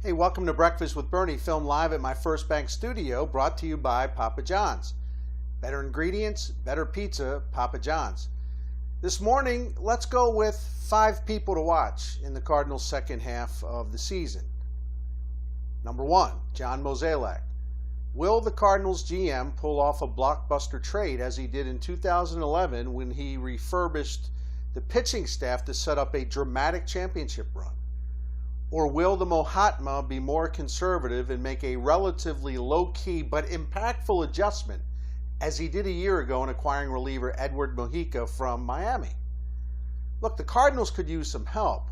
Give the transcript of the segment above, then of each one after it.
Hey, welcome to Breakfast with Bernie, filmed live at my First Bank studio, brought to you by Papa John's. Better ingredients, better pizza, Papa John's. This morning, let's go with 5 people to watch in the Cardinals' second half of the season. Number 1, John Mozeliak. Will the Cardinals GM pull off a blockbuster trade as he did in 2011 when he refurbished the pitching staff to set up a dramatic championship run? Or will the Mahatma be more conservative and make a relatively low-key but impactful adjustment as he did a year ago in acquiring reliever Edward Mujica from Miami? Look, the Cardinals could use some help.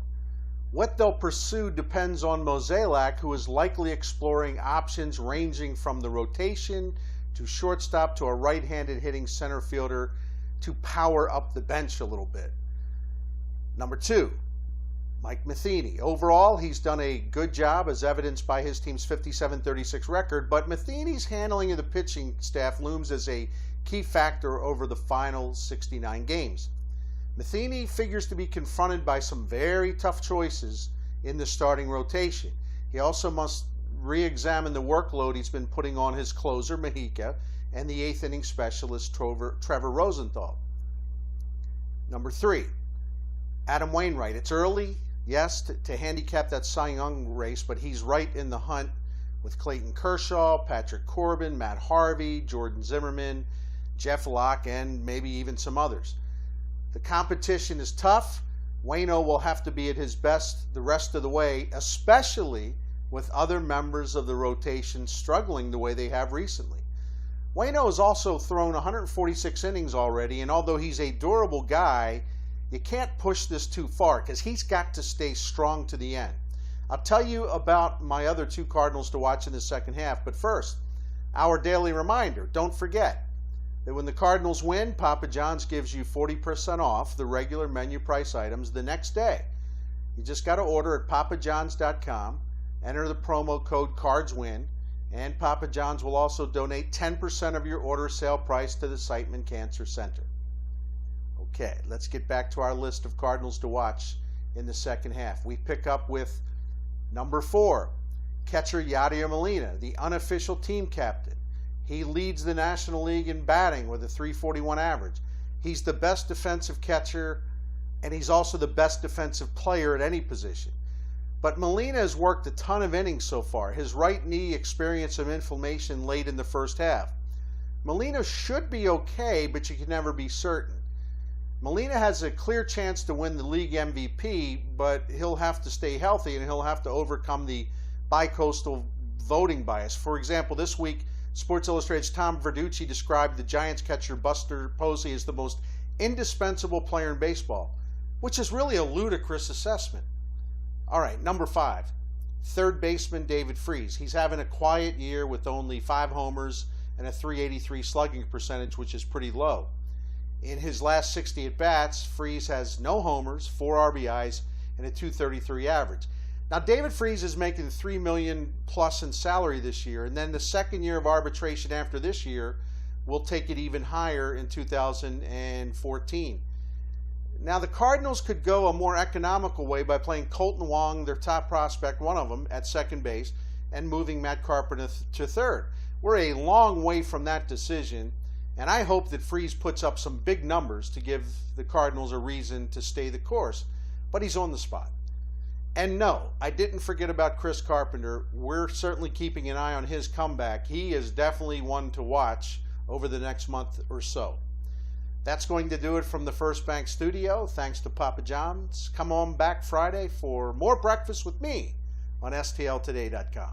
What they'll pursue depends on Mozeliak, who is likely exploring options ranging from the rotation to shortstop to a right-handed hitting center fielder to power up the bench a little bit. Number 2, Mike Matheny. Overall, he's done a good job as evidenced by his team's 57-36 record, but Matheny's handling of the pitching staff looms as a key factor over the final 69 games. Matheny figures to be confronted by some very tough choices in the starting rotation. He also must re-examine the workload he's been putting on his closer, Mujica, and the 8th inning specialist, Trevor Rosenthal. Number 3, Adam Wainwright. It's early, yes, to handicap that Cy Young race, but he's right in the hunt with Clayton Kershaw, Patrick Corbin, Matt Harvey, Jordan Zimmerman, Jeff Locke, and maybe even some others. The competition is tough. Waino will have to be at his best the rest of the way, especially with other members of the rotation struggling the way they have recently. Waino has also thrown 146 innings already, and although he's a durable guy, you can't push this too far because he's got to stay strong to the end. I'll tell you about my other 2 Cardinals to watch in the second half, but first, our daily reminder. Don't forget that when the Cardinals win, Papa John's gives you 40% off the regular menu price items the next day. You just got to order at papajohns.com, enter the promo code CARDSWIN, and Papa John's will also donate 10% of your order sale price to the Siteman Cancer Center. Okay, let's get back to our list of Cardinals to watch in the second half. We pick up with number 4, catcher Yadier Molina, the unofficial team captain. He leads the National League in batting with a .341 average. He's the best defensive catcher, and he's also the best defensive player at any position. But Molina has worked a ton of innings so far. His right knee experienced some inflammation late in the first half. Molina should be okay, but you can never be certain. Molina has a clear chance to win the league MVP, but he'll have to stay healthy and he'll have to overcome the bicoastal voting bias. For example, this week, Sports Illustrated's Tom Verducci described the Giants catcher Buster Posey as the most indispensable player in baseball, which is really a ludicrous assessment. All right, number 5, third baseman David Freese. He's having a quiet year with only 5 homers and a .383 slugging percentage, which is pretty low. In his last 60 at-bats, Freese has no homers, 4 RBIs, and a .233 average. Now, David Freese is making $3 million plus in salary this year, and then the second year of arbitration after this year will take it even higher in 2014. Now, the Cardinals could go a more economical way by playing Colton Wong, their top prospect, one of them, at second base, and moving Matt Carpenter to third. We're a long way from that decision, and I hope that Freese puts up some big numbers to give the Cardinals a reason to stay the course, but he's on the spot. And no, I didn't forget about Chris Carpenter. We're certainly keeping an eye on his comeback. He is definitely one to watch over the next month or so. That's going to do it from the First Bank studio. Thanks to Papa John's. Come on back Friday for more Breakfast with me on STLtoday.com.